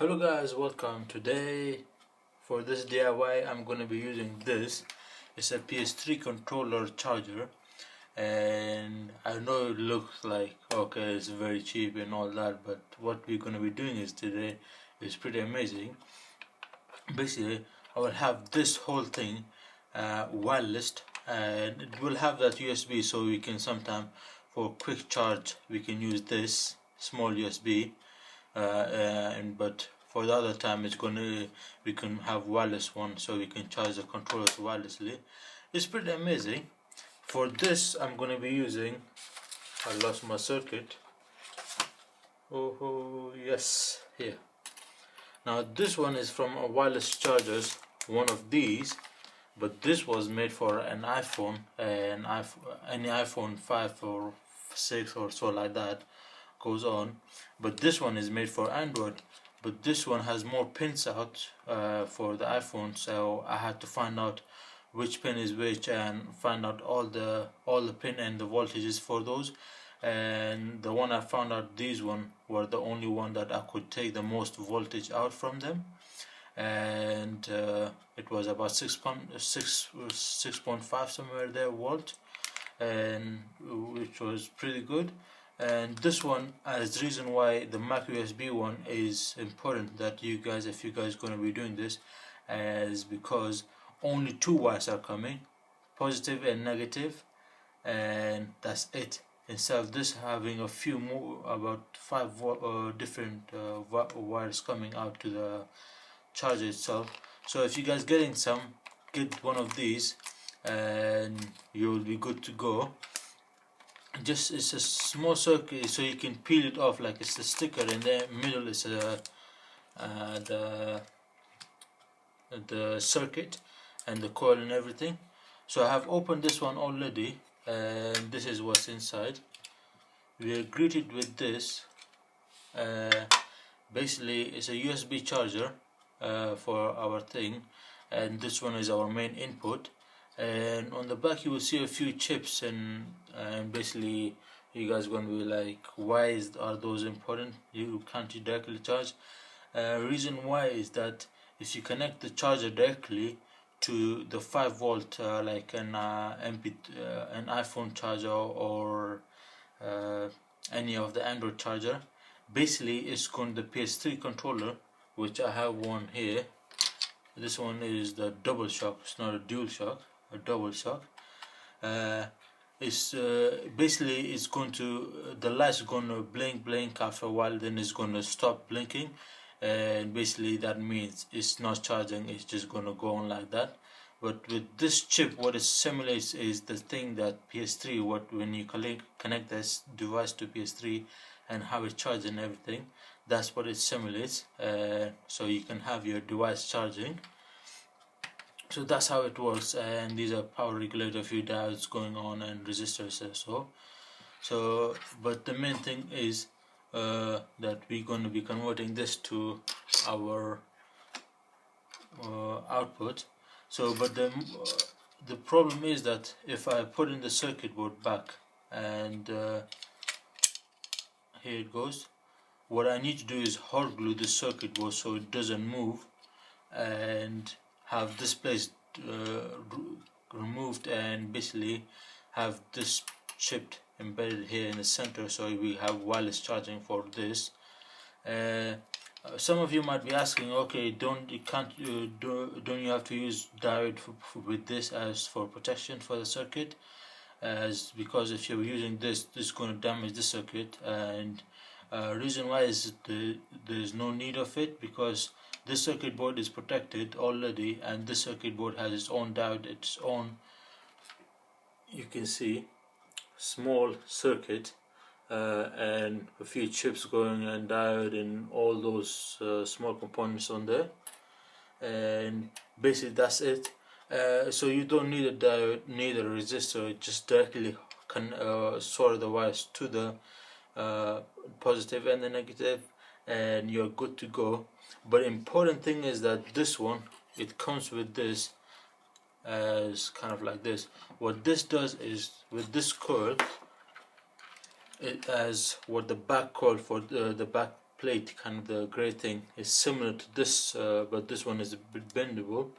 Hello guys, welcome. Today for this DIY I'm going to be using this. It's a PS3 controller charger, and I know it looks like okay, it's very cheap and all that, but what we're going to be doing is today is pretty amazing. Basically I will have this whole thing wireless, and it will have that USB, so we can sometime for quick charge we can use this small USB, but for the other time we can have wireless one, so we can charge the controllers wirelessly. It's pretty amazing. For this I'm gonna be using, I lost my circuit. Oh yes, here. Now this one is from a wireless chargers, one of these, but this was made for an iPhone, any iPhone 5 or 6 or so like that goes on, but this one is made for Android. But this one has more pins out for the iPhone, so I had to find out which pin is which and find out all the pin and the voltages for those. And the one I found out, these one were the only one that I could take the most voltage out from them, and it was about 6.5 somewhere there volt, and which was pretty good. And this one, as reason why the micro USB one is important, that you guys, if you guys going to be doing this, is because only two wires are coming, positive and negative, and that's it. Instead of this having a few more, about 5 different wires coming out to the charger itself. So if you guys getting some, get one of these and you'll be good to go. Just it's a small circuit, so you can peel it off like it's a sticker, and the middle is the circuit and the coil and everything. So I have opened this one already, and this is what's inside. We are greeted with this. Basically it's a USB charger for our thing, and this one is our main input. And on the back you will see a few chips, and basically you guys going to be like, why are those important? You can't directly charge. Reason why is that if you connect the charger directly to the 5 volt like an iPhone charger or any of the Android charger, basically it's going the PS3 controller, which I have one here. This one is the double shock, it's not a dual shock, a double shock. It's basically it's going to, the light's going to blink after a while, then it's going to stop blinking, and basically that means it's not charging, it's just going to go on like that. But with this chip, what it simulates is the thing that PS3, when you connect this device to PS3 and have it charge and everything, that's what it simulates, so you can have your device charging. So that's how it works, and these are power regulator, few diodes going on, and resistors also. So but the main thing is that we're going to be converting this to our output. So but the problem is that if I put in the circuit board back, and here it goes, what I need to do is hot glue the circuit board so it doesn't move, and have this place removed, and basically have this chip embedded here in the center, so we have wireless charging for this. Some of you might be asking, okay, don't you have to use diode with this as for protection for the circuit, as because if you're using this is going to damage the circuit. And reason why is there's no need of it, because this circuit board is protected already, and this circuit board has its own diode, its own, you can see, small circuit, and a few chips going, and diode, and all those small components on there, and basically that's it. So you don't need a diode, need a resistor, just directly can solder the wires to the positive and the negative, and you're good to go. But important thing is that this one, it comes with this as kind of like this. What this does is, with this coil, it has what the back coil for the back plate, kind of the gray thing, is similar to this, but this one is a bit bendable.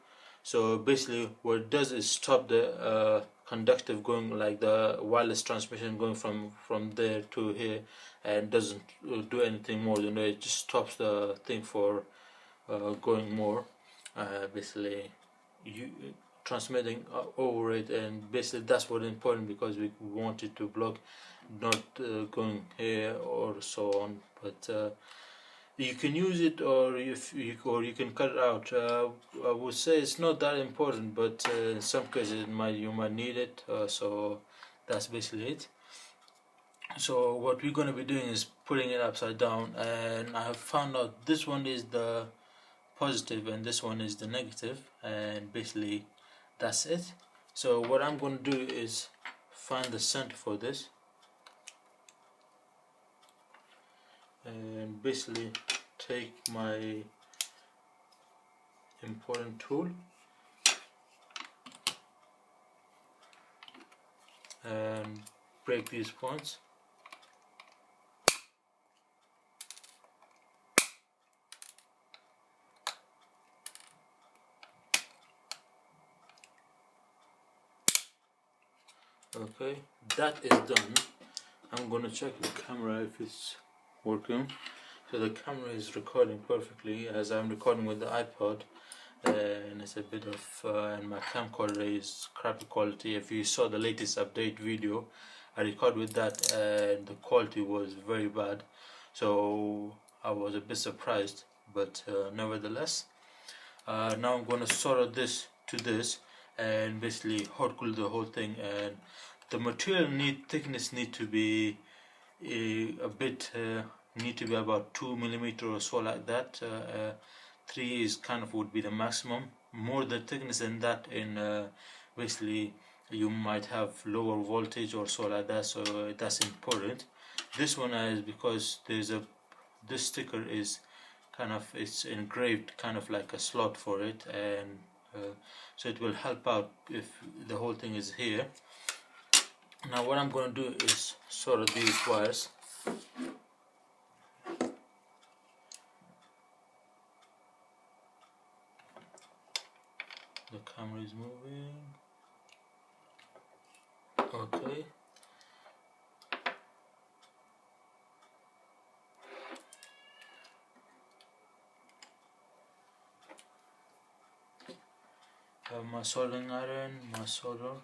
So basically what it does is stop the conductive going, like the wireless transmission going from there to here, and doesn't do anything more than that. It just stops the thing for going more, basically you transmitting over it, and basically that's what important, because we want it to block, not going here or so on. But you can use it, or you can cut it out. I would say it's not that important, but in some cases you might need it. So that's basically it. So what we're going to be doing is putting it upside down, and I have found out this one is the positive and this one is the negative, and basically that's it. So what I'm going to do is find the center for this, and basically take my important tool and break these points. Okay, that is done. I'm gonna check the camera if it's working. So the camera is recording perfectly, as I'm recording with the iPod, and it's a bit of and my camcorder is crappy quality. If you saw the latest update video, I recorded with that and the quality was very bad, so I was a bit surprised, but nevertheless, now I'm gonna solder this to this and basically hot glue the whole thing. And the material thickness need to be a bit need to be about 2 millimeter or so, like that. 3 is kind of would be the maximum. More the thickness than that, in basically you might have lower voltage or so, like that, so that's important. This one is because this sticker is kind of, it's engraved kind of like a slot for it, and so it will help out if the whole thing is here. Now what I'm going to do is solder these wires. The camera is moving. Okay. Have my soldering iron, my solder.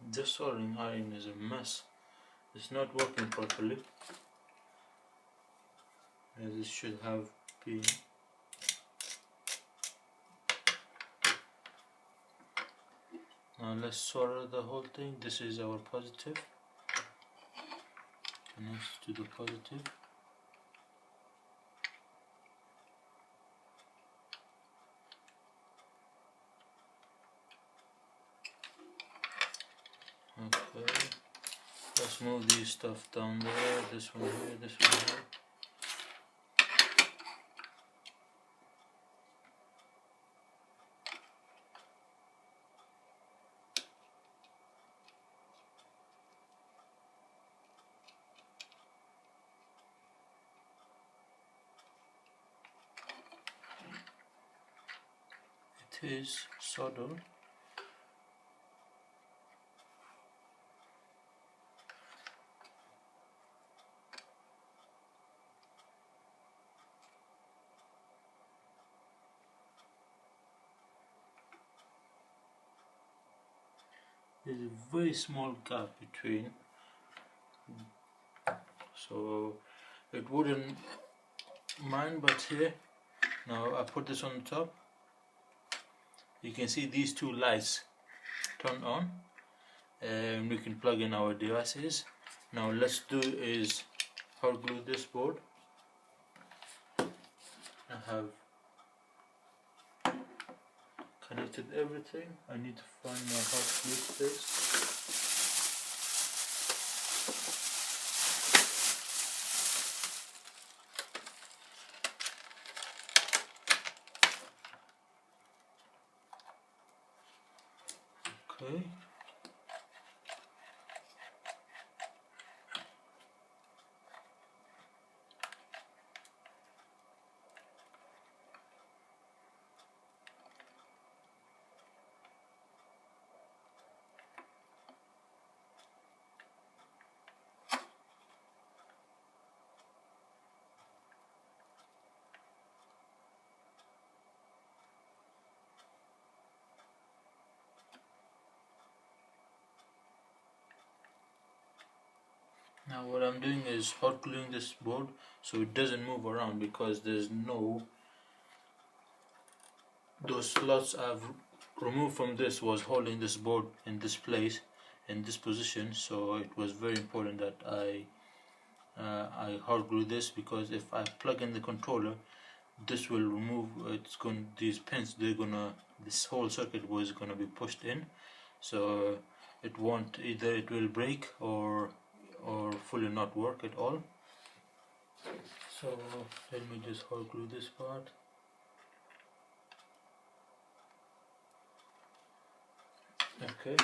This soldering iron is a mess. It's not working properly as it should have been. Now let's solder the whole thing. This is our positive. Connects to the positive. Okay. Let's move these stuff down there. This one here, this one here. It is soldered. There's a very small gap between, so it wouldn't mind, but here, now I put this on the top. You can see these two lights turn on, and we can plug in our devices. Now let's do is hot glue this board. I have connected everything. I need to find my hot glue space. Okay. Now what I'm doing is hot gluing this board so it doesn't move around, because there's no, those slots I've removed from this was holding this board in this place, in this position, so it was very important that I hot glue this, because if I plug in the controller, this will remove, these pins, this whole circuit was gonna be pushed in, so it won't, either it will break or fully not work at all. So let me just hot glue this part. Okay,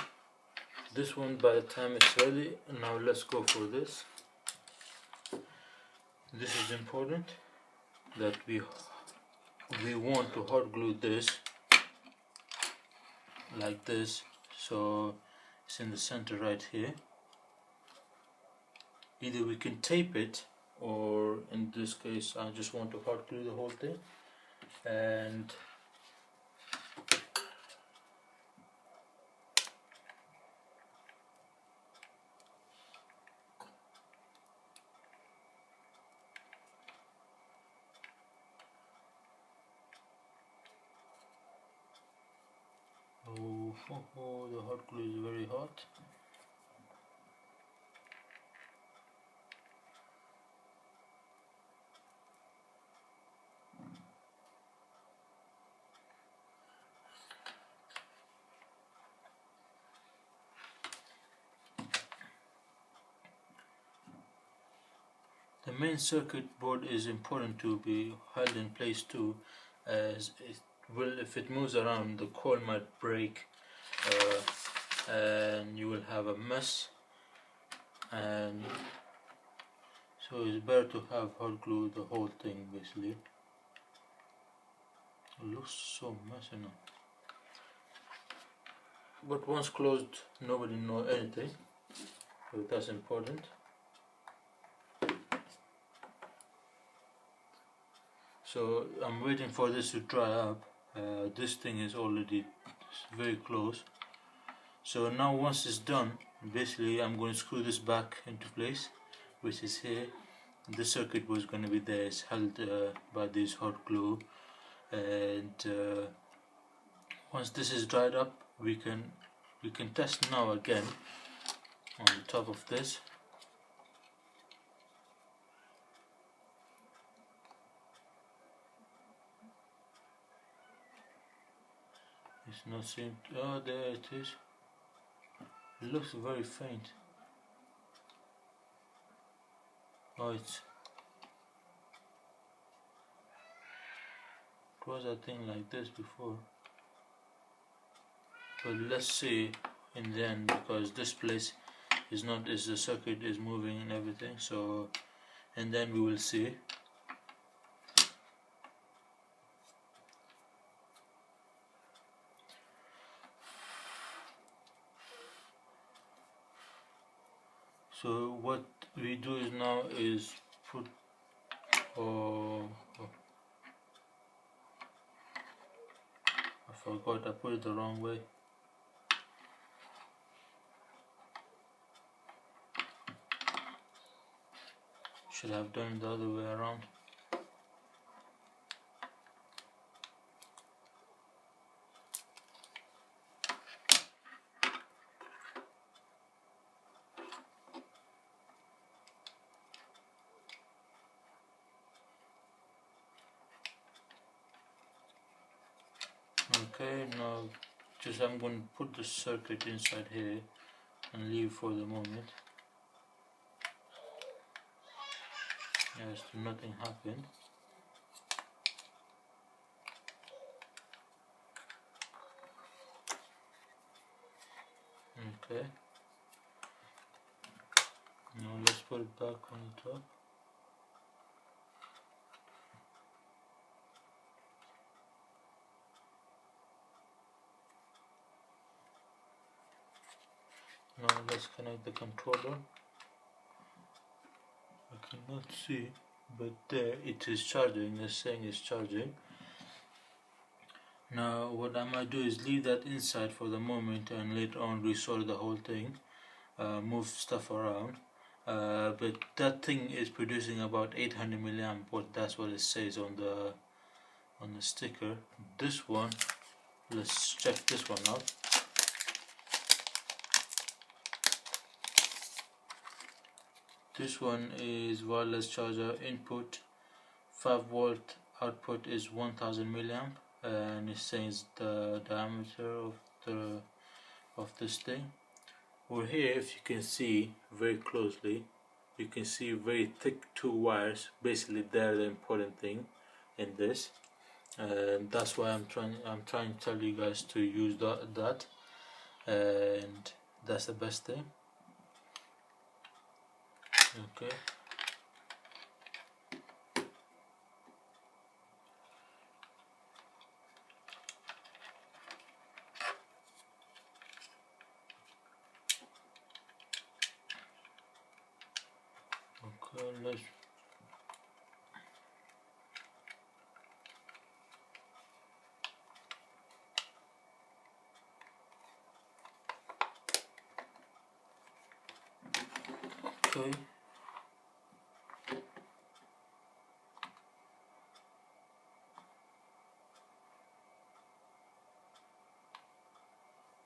this one by the time it's ready. Now let's go for this. This is important that we want to hot glue this like this, so it's in the center right here. Either we can tape it, or in this case I just want to hot glue the whole thing. And oh, the hot glue is very hot. The main circuit board is important to be held in place too, as it will, if it moves around, the coil might break, and you will have a mess. And so it's better to have hot glue the whole thing basically. It looks so messy now, but once closed nobody knows anything, so that's important. So I'm waiting for this to dry up. This thing is already very close. So now once it's done, basically I'm going to screw this back into place, which is here. The circuit was going to be there, it's held by this hot glue, and once this is dried up, we can test now again on the top of this. It's not seem. Oh, there it is. It looks very faint. Oh, it was a thing like this before. But let's see in the end, because this place is not, as the circuit is moving and everything. So, and then we will see. So what we do is now is put, I forgot, I put it the wrong way. Should have done it the other way around. Okay, now just I'm going to put the circuit inside here and leave for the moment. Yes, nothing happened. Okay, now let's put it back on the top. Now let's connect the controller. I cannot see, but there it is charging. It's saying it's charging. Now what I might do is leave that inside for the moment and later on restore the whole thing, move stuff around. But that thing is producing about 800 milliamp watt. That's what it says on the sticker. This one, let's check this one out. This one is wireless charger input, 5 volt, output is 1000 milliamp, and it says the diameter of this thing. Over here, if you can see very closely, you can see very thick 2 wires. Basically, they're the important thing in this, and that's why I'm trying to tell you guys to use that, and that's the best thing. Okay. Okay, let's okay.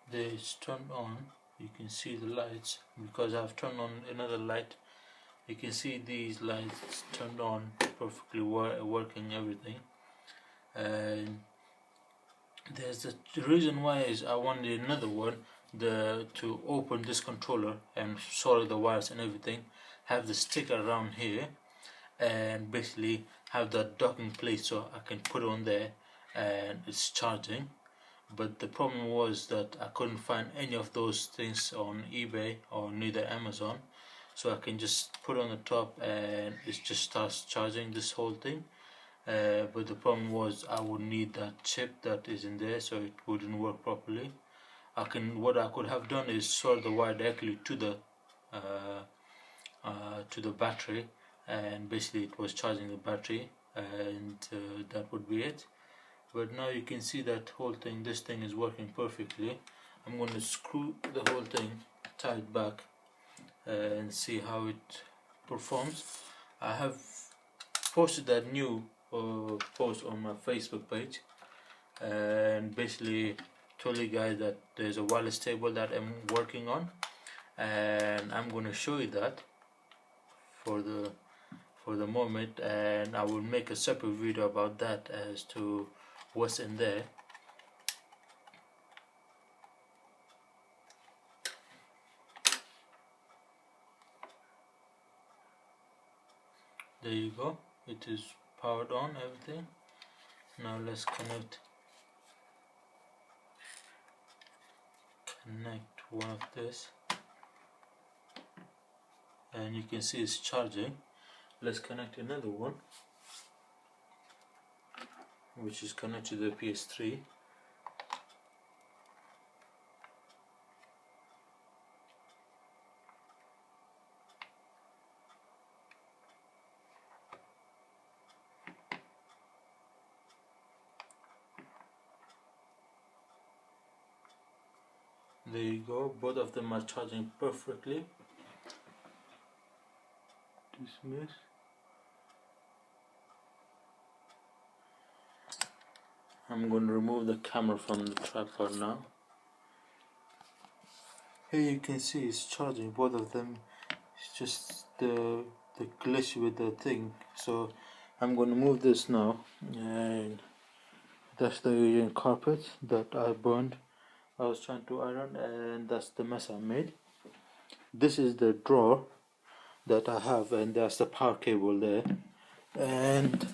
There it's turned on. You can see the lights because I've turned on another light. You can see these lights turned on, perfectly working, everything. And there's the reason why is I wanted another one, to open this controller and solder the wires and everything, have the sticker around here, and basically have that docking plate so I can put it on there and it's charging. But the problem was that I couldn't find any of those things on eBay or neither Amazon, so I can just put it on the top and it just starts charging this whole thing. But the problem was I would need that chip that is in there, so it wouldn't work properly. What I could have done is solder the wire directly to the battery, and basically it was charging the battery, and that would be it. But now you can see that whole thing, this thing is working perfectly. I'm going to screw the whole thing, tie it back, and see how it performs. I have posted that new post on my Facebook page, and basically told you guys that there's a wireless table that I'm working on, and I'm going to show you that for the moment, and I will make a separate video about that as to what's in there. There you go, it is powered on, everything. Now let's connect one of this, and you can see it's charging. Let's connect another one, which is connected to the PS3. There you go, both of them are charging perfectly. Dismiss. I'm going to remove the camera from the tripod now. Here you can see it's charging, both of them. It's just the glitch with the thing. So I'm going to move this now, and that's the Asian carpet that I burned. I was trying to iron, and that's the mess I made. This is the drawer that I have, and that's the power cable there, and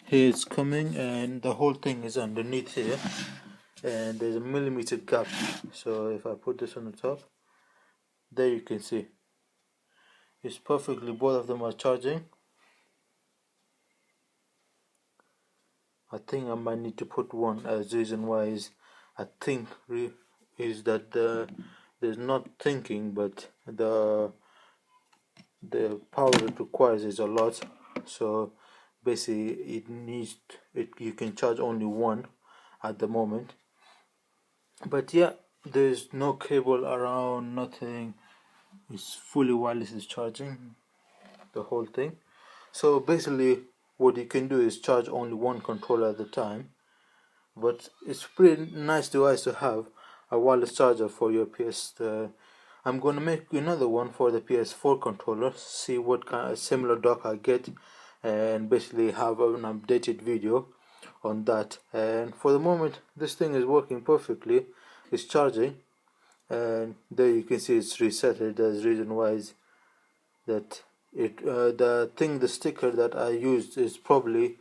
here it's coming, and the whole thing is underneath here. and there's a millimeter gap. So if I put this on the top, there you can see it's perfectly, both of them are charging. I think I might need to put one, as reason why is I think is that there's not thinking, but the power it requires is a lot. So basically it needs you can charge only one at the moment. But yeah, there's no cable around, nothing. It's fully wireless charging, the whole thing. So basically what you can do is charge only one controller at a time. But it's pretty nice device to have, a wireless charger for your PS. I'm gonna make another one for the PS4 controller, see what kind of similar dock I get, and basically have an updated video on that. And for the moment this thing is working perfectly, it's charging, and there you can see it's resetted. As reason why is that the sticker that I used is probably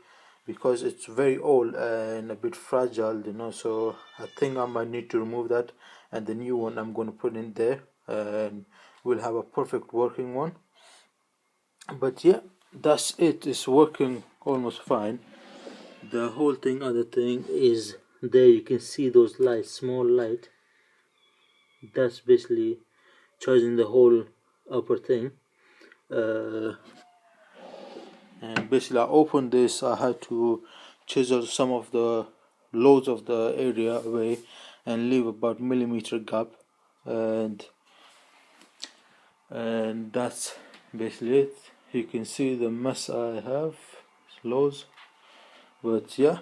because it's very old and a bit fragile, so I think I might need to remove that, and the new one I'm going to put in there, and we'll have a perfect working one. But yeah, that's it. It's working almost fine. The whole thing, other thing is, there you can see those lights, small light, that's basically charging the whole upper thing. And basically I opened this, I had to chisel some of the loads of the area away and leave about millimeter gap, and that's basically it. You can see the mess I have, loads. But yeah,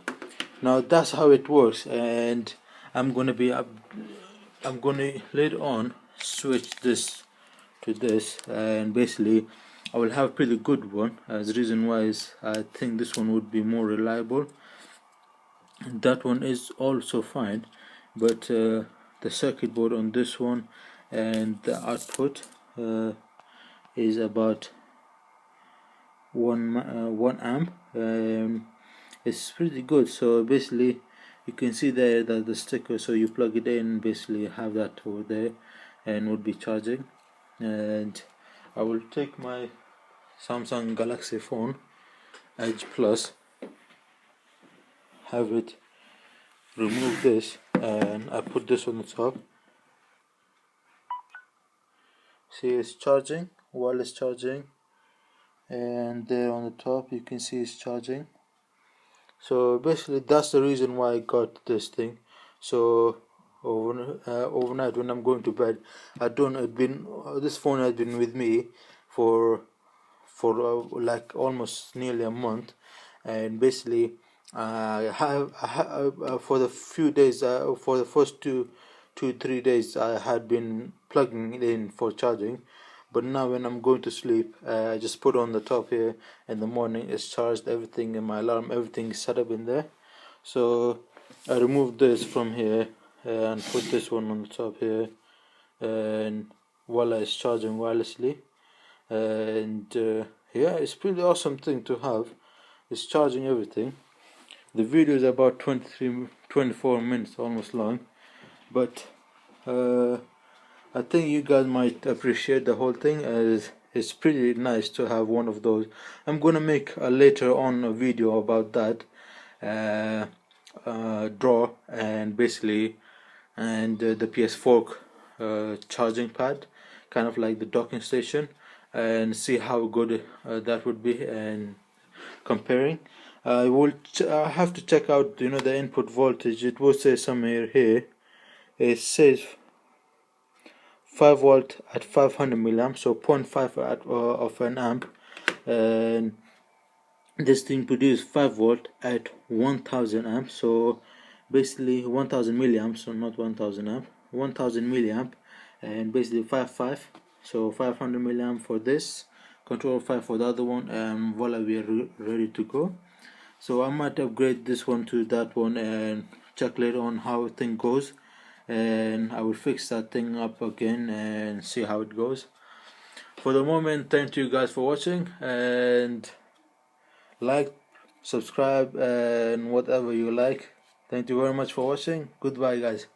now that's how it works, and I'm gonna later on switch this to this, and basically I will have a pretty good one. As reason why is I think this one would be more reliable. That one is also fine, but the circuit board on this one and the output is about 1 amp. It's pretty good. So basically you can see there that the sticker, so you plug it in, basically have that over there and would be charging. And I will take my Samsung Galaxy phone Edge Plus, have it, remove this, and I put this on the top. See, it's charging, wireless charging, and there on the top you can see it's charging. So basically that's the reason why I got this thing. So overnight when I'm going to bed, this phone has been with me for like almost nearly a month, and basically for the few days, for the first 3 days I had been plugging it in for charging, but now when I'm going to sleep, I just put on the top here. In the morning it's charged, everything, and my alarm, everything is set up in there. So I removed this from here and put this one on the top here, and voila, it's charging wirelessly. And yeah, it's pretty awesome thing to have. It's charging everything. The video is about 24 minutes almost long, but I think you guys might appreciate the whole thing, as it's pretty nice to have one of those. I'm gonna make later on a video about that drawer, and basically, and the PS4 charging pad, kind of like the docking station, and see how good that would be, and comparing. I have to check out the input voltage. It will say somewhere here, it says 5 volt at 500 milliamps, so 0.5 of an amp, and this thing produces 5 volt at 1000 amps. So basically 1000 milliamps, so not 1000 amp, 1000 milliamp, and basically 5, so 500 milliamp for this control, 5 for the other one, and voila, we are ready to go. So I might upgrade this one to that one and check later on how thing goes, and I will fix that thing up again and see how it goes. For the moment, thank you guys for watching, and like, subscribe, and whatever you like. Thank you very much for watching. Goodbye, guys.